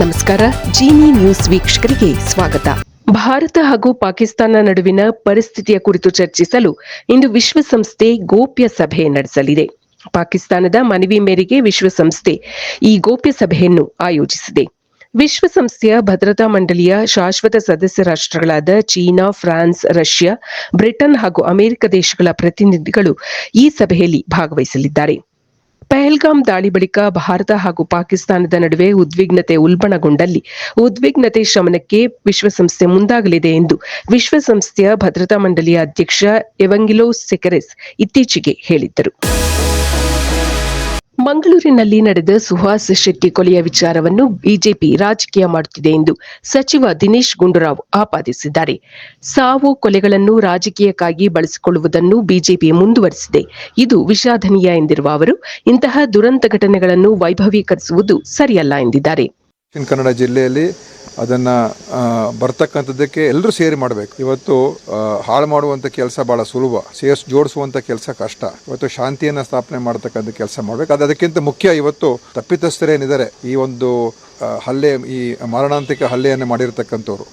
ನಮಸ್ಕಾರ. ಜಿನಿ ನ್ಯೂಸ್ ವೀಕ್ಷಕರಿಗೆ ಸ್ವಾಗತ. ಭಾರತ ಹಾಗೂ ಪಾಕಿಸ್ತಾನ ನಡುವಿನ ಪರಿಸ್ಥಿತಿಯ ಕುರಿತು ಚರ್ಚಿಸಲು ಇಂದು ವಿಶ್ವಸಂಸ್ಥೆ ಗೋಪ್ಯ ಸಭೆ ನಡೆಸಲಿದೆ. ಪಾಕಿಸ್ತಾನದ ಮನವಿ ಮೇರೆಗೆ ವಿಶ್ವಸಂಸ್ಥೆ ಈ ಗೋಪ್ಯ ಸಭೆಯನ್ನು ಆಯೋಜಿಸಿದೆ. ವಿಶ್ವಸಂಸ್ಥೆಯ ಭದ್ರತಾ ಮಂಡಳಿಯ ಶಾಶ್ವತ ಸದಸ್ಯ ರಾಷ್ಟ್ರಗಳಾದ ಚೀನಾ, ಫ್ರಾನ್ಸ್, ರಷ್ಯಾ, ಬ್ರಿಟನ್ ಹಾಗೂ ಅಮೆರಿಕ ದೇಶಗಳ ಪ್ರತಿನಿಧಿಗಳು ಈ ಸಭೆಯಲ್ಲಿ ಭಾಗವಹಿಸಲಿದ್ದಾರೆ. ಪಹಲ್ಗಾಮ್ ದಾಳಿ ಬಳಿಕ ಭಾರತ ಹಾಗೂ ಪಾಕಿಸ್ತಾನದ ನಡುವೆ ಉದ್ವಿಗ್ನತೆ ಉಲ್ಬಣಗೊಂಡಲ್ಲಿ ಉದ್ವಿಗ್ನತೆ ಶಮನಕ್ಕೆ ವಿಶ್ವಸಂಸ್ಥೆ ಮುಂದಾಗಲಿದೆ ಎಂದು ವಿಶ್ವಸಂಸ್ಥೆಯ ಭದ್ರತಾ ಮಂಡಳಿಯ ಅಧ್ಯಕ್ಷ ಎವಂಗೆಲೋಸ್ ಸೆಕೆರೆಸ್ ಇತ್ತೀಚೆಗೆ ಹೇಳಿದ್ದರು. ಮಂಗಳೂರಿನಲ್ಲಿ ನಡೆದ ಸುಹಾಸ್ ಶೆಟ್ಟಿ ಕೊಲೆಯ ವಿಚಾರವನ್ನು ಬಿಜೆಪಿ ರಾಜಕೀಯ ಮಾಡುತ್ತಿದೆ ಎಂದು ಸಚಿವ ದಿನೇಶ್ ಗುಂಡೂರಾವ್ ಆಪಾದಿಸಿದ್ದಾರೆ. ಸಾವು ಕೊಲೆಗಳನ್ನು ರಾಜಕೀಯಕ್ಕಾಗಿ ಬಳಸಿಕೊಳ್ಳುವುದನ್ನು ಬಿಜೆಪಿ ಮುಂದುವರೆಸಿದೆ. ಇದು ವಿಷಾದನೀಯ ಎಂದಿರುವ ಅವರು, ಇಂತಹ ದುರಂತ ಘಟನೆಗಳನ್ನು ವೈಭವೀಕರಿಸುವುದು ಸರಿಯಲ್ಲ ಎಂದಿದ್ದಾರೆ. ದಕ್ಷಿಣ ಕನ್ನಡ ಜಿಲ್ಲೆಯಲ್ಲಿ ಅದನ್ನು ಬರ್ತಕ್ಕಂಥದ್ದಕ್ಕೆ ಎಲ್ಲರೂ ಸೇರಿ ಮಾಡಬೇಕು. ಇವತ್ತು ಹಾಳು ಮಾಡುವಂಥ ಕೆಲಸ ಭಾಳ ಸುಲಭ, ಜೋಡಿಸುವಂಥ ಕೆಲಸ ಕಷ್ಟ. ಇವತ್ತು ಶಾಂತಿಯನ್ನು ಸ್ಥಾಪನೆ ಮಾಡತಕ್ಕಂಥ ಕೆಲಸ ಮಾಡಬೇಕು. ಅದಕ್ಕಿಂತ ಮುಖ್ಯ ಇವತ್ತು ತಪ್ಪಿತಸ್ಥರೇನಿದ್ದಾರೆ, ಈ ಒಂದು ಹಲ್ಲೆ, ಈ ಮಾರಣಾಂತಿಕ ಹಲ್ಲೆಯನ್ನು ಮಾಡಿರ್ತಕ್ಕಂಥವ್ರು,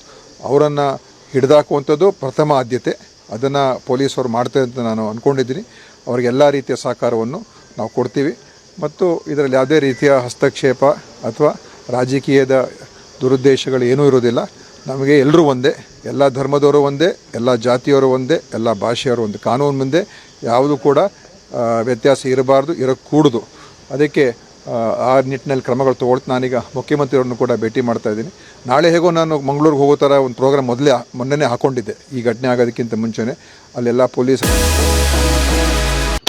ಅವರನ್ನು ಹಿಡಿದಾಕುವಂಥದ್ದು ಪ್ರಥಮ ಆದ್ಯತೆ. ಅದನ್ನು ಪೊಲೀಸರು ಮಾಡ್ತಾರೆ ಅಂತ ನಾನು ಅಂದ್ಕೊಂಡಿದ್ದೀನಿ. ಅವ್ರಿಗೆಲ್ಲ ರೀತಿಯ ಸಹಕಾರವನ್ನು ನಾವು ಕೊಡ್ತೀವಿ ಮತ್ತು ಇದರಲ್ಲಿ ಯಾವುದೇ ರೀತಿಯ ಹಸ್ತಕ್ಷೇಪ ಅಥವಾ ರಾಜಕೀಯದ ದುರುದ್ದೇಶಗಳು ಏನೂ ಇರೋದಿಲ್ಲ. ನಮಗೆ ಎಲ್ಲರೂ ಒಂದೇ, ಎಲ್ಲ ಧರ್ಮದವರು ಒಂದೇ, ಎಲ್ಲ ಜಾತಿಯವರು ಒಂದೇ, ಎಲ್ಲ ಭಾಷೆಯವರು ಒಂದೇ. ಕಾನೂನು ಮುಂದೆ ಯಾವುದು ಕೂಡ ವ್ಯತ್ಯಾಸ ಇರಬಾರ್ದು, ಇರಕೂಡದು. ಅದಕ್ಕೆ ಆ ನಿಟ್ಟಿನಲ್ಲಿ ಕ್ರಮಗಳು ತಗೊಳ್ತು. ನಾನೀಗ ಮುಖ್ಯಮಂತ್ರಿಯವ್ರನ್ನು ಕೂಡ ಭೇಟಿ ಮಾಡ್ತಾ ಇದ್ದೀನಿ. ನಾಳೆ ಹೇಗೋ ನಾನು ಮಂಗಳೂರಿಗೆ ಹೋಗೋ ಥರ ಒಂದು ಪ್ರೋಗ್ರಾಮ್ ಮೊನ್ನೆ ಹಾಕ್ಕೊಂಡಿದ್ದೆ. ಈ ಘಟನೆ ಆಗೋದಕ್ಕಿಂತ ಮುಂಚೆನೇ ಅಲ್ಲೆಲ್ಲ ಪೊಲೀಸ್.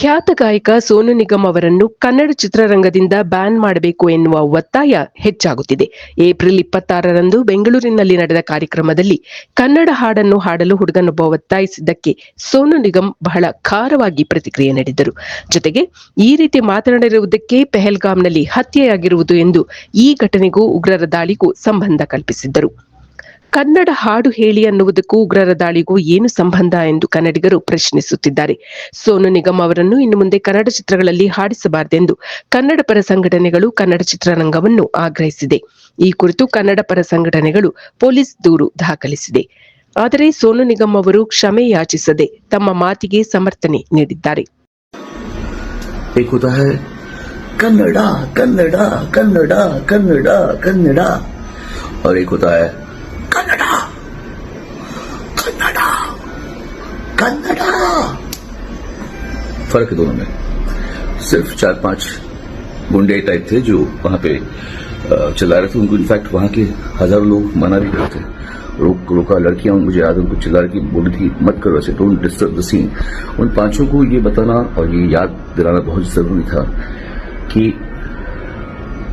ಖ್ಯಾತ ಗಾಯಕ ಸೋನು ನಿಗಮ್ ಅವರನ್ನು ಕನ್ನಡ ಚಿತ್ರರಂಗದಿಂದ ಬ್ಯಾನ್ ಮಾಡಬೇಕು ಎನ್ನುವ ಒತ್ತಾಯ ಹೆಚ್ಚಾಗುತ್ತಿದೆ. ಏಪ್ರಿಲ್ 26ರಂದು ಬೆಂಗಳೂರಿನಲ್ಲಿ ನಡೆದ ಕಾರ್ಯಕ್ರಮದಲ್ಲಿ ಕನ್ನಡ ಹಾಡನ್ನು ಹಾಡಲು ಹುಡುಗನೊಬ್ಬ ಒತ್ತಾಯಿಸಿದ್ದಕ್ಕೆ ಸೋನು ನಿಗಮ್ ಬಹಳ ಖಾರವಾಗಿ ಪ್ರತಿಕ್ರಿಯೆ ನೀಡಿದರು. ಜೊತೆಗೆ ಈ ರೀತಿ ಮಾತನಾಡಿರುವುದಕ್ಕೆ ಪಹಲ್ಗಾಮ್ನಲ್ಲಿ ಹತ್ಯೆಯಾಗಿರುವುದು ಎಂದು ಈ ಘಟನೆಗೂ ಉಗ್ರರ ದಾಳಿಗೂ ಸಂಬಂಧ ಕಲ್ಪಿಸಿದ್ದರು. ಕನ್ನಡ ಹಾಡು ಹೇಳಿ ಅನ್ನುವುದಕ್ಕೂ ಉಗ್ರರ ದಾಳಿಗೂ ಏನು ಸಂಬಂಧ ಎಂದು ಕನ್ನಡಿಗರು ಪ್ರಶ್ನಿಸುತ್ತಿದ್ದಾರೆ. ಸೋನು ನಿಗಮ್ ಅವರನ್ನು ಇನ್ನು ಮುಂದೆ ಕನ್ನಡ ಚಿತ್ರಗಳಲ್ಲಿ ಹಾಡಿಸಬಾರದೆಂದು ಕನ್ನಡ ಪರ ಸಂಘಟನೆಗಳು ಕನ್ನಡ ಚಿತ್ರರಂಗವನ್ನು ಆಗ್ರಹಿಸಿದೆ. ಈ ಕುರಿತು ಕನ್ನಡ ಪರ ಸಂಘಟನೆಗಳು ಪೊಲೀಸ್ ದೂರು ದಾಖಲಿಸಿದೆ. ಆದರೆ ಸೋನು ನಿಗಮ್ ಅವರು ಕ್ಷಮೆ ಯಾಚಿಸದೆ ತಮ್ಮ ಮಾತಿಗೆ ಸಮರ್ಥನೆ ನೀಡಿದ್ದಾರೆ. ಕನ್ನಡ ಕನ್ನಡ ಕನ್ನಡ ಕನ್ನಡ ಕನ್ನಡ कन्नड़ा कन्नड़ा कन्नड़ा फर्क है दोनों में. सिर्फ 4-5 गुंडे टाइप थे जो वहां पे चिल्ला रहे थे. उनको इनफैक्ट वहां के हजारों लोग मना भी करते थे. रोका. लड़कियां मुझे याद, उनको चिल्ला रही बोली थी मत करो ऐसे, डोंट डिस्टर्ब द सीन. उन पांचों को ये बताना और ये याद दिलाना बहुत जरूरी था कि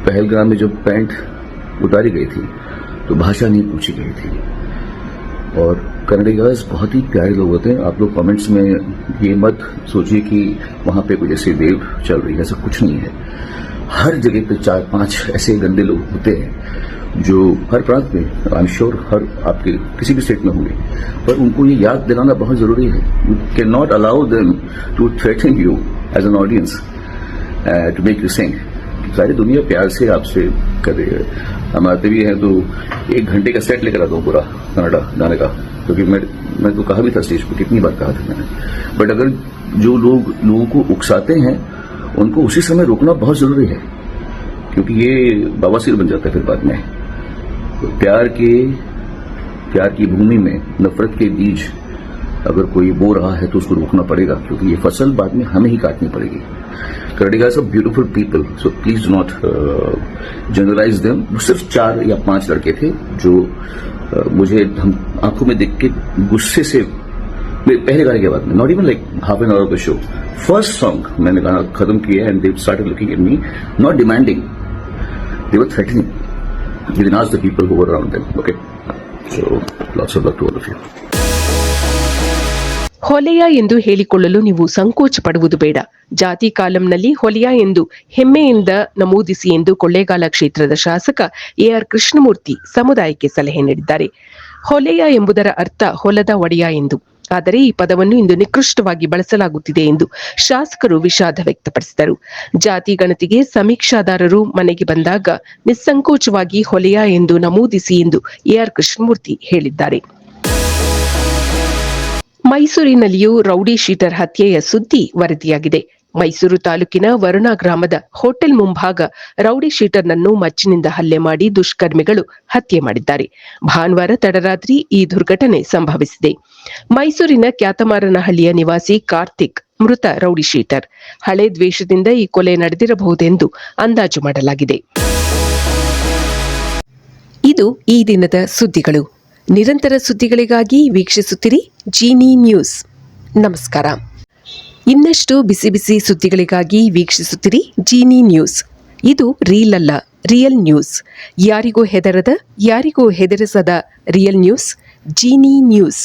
पहलगाम में जब पैंट उतारी गई थी तो भाषा नहीं पूछी गई थी. और कन्नडिगास बहुत ही प्यारे लोग होते हैं. आप लोग कमेंट्स में ये मत सोचिए कि वहां पे कोई ऐसे वेव चल रही है, ऐसा कुछ नहीं है. हर जगह पे 4-5 ऐसे गंदे लोग होते हैं जो हर प्रांत में, आई एम श्योर हर आपके किसी भी स्टेट में होंगे, पर उनको ये याद दिलाना बहुत जरूरी है. You can not allow them to threaten you as an audience to make you sing. सारी दुनिया प्यार से आपसे कर रही है. हम आते भी हैं तो 1 घंटे का सेट लेकर आता हूँ पूरा कन्नड़ा गाने का, क्योंकि मैं तो कहा भी था स्टेज पर, कितनी बार कहा था मैंने. बट अगर जो लोगों को उकसाते हैं उनको उसी समय रोकना बहुत जरूरी है, क्योंकि ये बवासीर बन जाता है फिर बाद में. तो प्यार की भूमि में नफरत के बीज अगर कोई बो रहा है तो उसको रोकना पड़ेगा, क्योंकि ये फसल बाद में हमें ही काटनी पड़ेगी. Kannadigas are beautiful people, so please do not generalize them. सिर्फ 4 या 5 लड़के थे जो मुझे हम आंखों में देख के गुस्से से पहले गाने के बाद में, not even like half an hour of the show, first song मैंने गाना खत्म किया and they started looking at me, not demanding, they were threatening. You can ask the people who were around them. Okay, so lots of luck to all of you. ಹೊಲೆಯ ಎಂದು ಹೇಳಿಕೊಳ್ಳಲು ನೀವು ಸಂಕೋಚ ಪಡುವುದು ಬೇಡ. ಜಾತಿ ಕಾಲಂನಲ್ಲಿ ಹೊಲೆಯ ಎಂದು ಹೆಮ್ಮೆಯಿಂದ ನಮೂದಿಸಿ ಎಂದು ಕೊಳ್ಳೇಗಾಲ ಕ್ಷೇತ್ರದ ಶಾಸಕ ಎಆರ್ ಕೃಷ್ಣಮೂರ್ತಿ ಸಮುದಾಯಕ್ಕೆ ಸಲಹೆ ನೀಡಿದ್ದಾರೆ. ಹೊಲೆಯ ಎಂಬುದರ ಅರ್ಥ ಹೊಲದ ಒಡೆಯ ಎಂದು. ಆದರೆ ಈ ಪದವನ್ನು ಇಂದು ನಿಕೃಷ್ಟವಾಗಿ ಬಳಸಲಾಗುತ್ತಿದೆ ಎಂದು ಶಾಸಕರು ವಿಷಾದ ವ್ಯಕ್ತಪಡಿಸಿದರು. ಜಾತಿ ಗಣತಿಗೆ ಸಮೀಕ್ಷಾದಾರರು ಮನೆಗೆ ಬಂದಾಗ ನಿಸ್ಸಂಕೋಚವಾಗಿ ಹೊಲೆಯ ಎಂದು ನಮೂದಿಸಿ ಎಂದು ಎಆರ್ ಕೃಷ್ಣಮೂರ್ತಿ ಹೇಳಿದ್ದಾರೆ. ಮೈಸೂರಿನಲ್ಲಿಯೂ ರೌಡಿ ಶೀಟರ್ ಹತ್ಯೆಯ ಸುದ್ದಿ ವರದಿಯಾಗಿದೆ. ಮೈಸೂರು ತಾಲೂಕಿನ ವರುಣಾ ಗ್ರಾಮದ ಹೋಟೆಲ್ ಮುಂಭಾಗ ರೌಡಿ ಶೀಟರ್ನನ್ನು ಮಚ್ಚಿನಿಂದ ಹಲ್ಲೆ ಮಾಡಿ ದುಷ್ಕರ್ಮಿಗಳು ಹತ್ಯೆ ಮಾಡಿದ್ದಾರೆ. ಭಾನುವಾರ ತಡರಾತ್ರಿ ಈ ದುರ್ಘಟನೆ ಸಂಭವಿಸಿದೆ. ಮೈಸೂರಿನ ಕ್ಯಾತಮಾರನಹಳ್ಳಿಯ ನಿವಾಸಿ ಕಾರ್ತಿಕ್ ಮೃತ ರೌಡಿ ಶೀಟರ್. ಹಳೆ ದ್ವೇಷದಿಂದ ಈ ಕೊಲೆ ನಡೆದಿರಬಹುದೆಂದು ಅಂದಾಜು ಮಾಡಲಾಗಿದೆ. ಇದು ಈ ದಿನದ ಸುದ್ದಿಗಳು. ನಿರಂತರ ಸುದ್ದಿಗಳಿಗಾಗಿ ವೀಕ್ಷಿಸುತ್ತಿರಿ ಜೀನಿ ನ್ಯೂಸ್. ನಮಸ್ಕಾರ. ಇನ್ನಷ್ಟು ಬಿಸಿ ಬಿಸಿ ಸುದ್ದಿಗಳಿಗಾಗಿ ವೀಕ್ಷಿಸುತ್ತಿರಿ ಜೀನಿ ನ್ಯೂಸ್. ಇದು ರೀಲ್ ಅಲ್ಲ, ರಿಯಲ್ ನ್ಯೂಸ್. ಯಾರಿಗೂ ಹೆದರದ, ಯಾರಿಗೂ ಹೆದರಿಸದ ರಿಯಲ್ ನ್ಯೂಸ್, ಜೀನಿ ನ್ಯೂಸ್.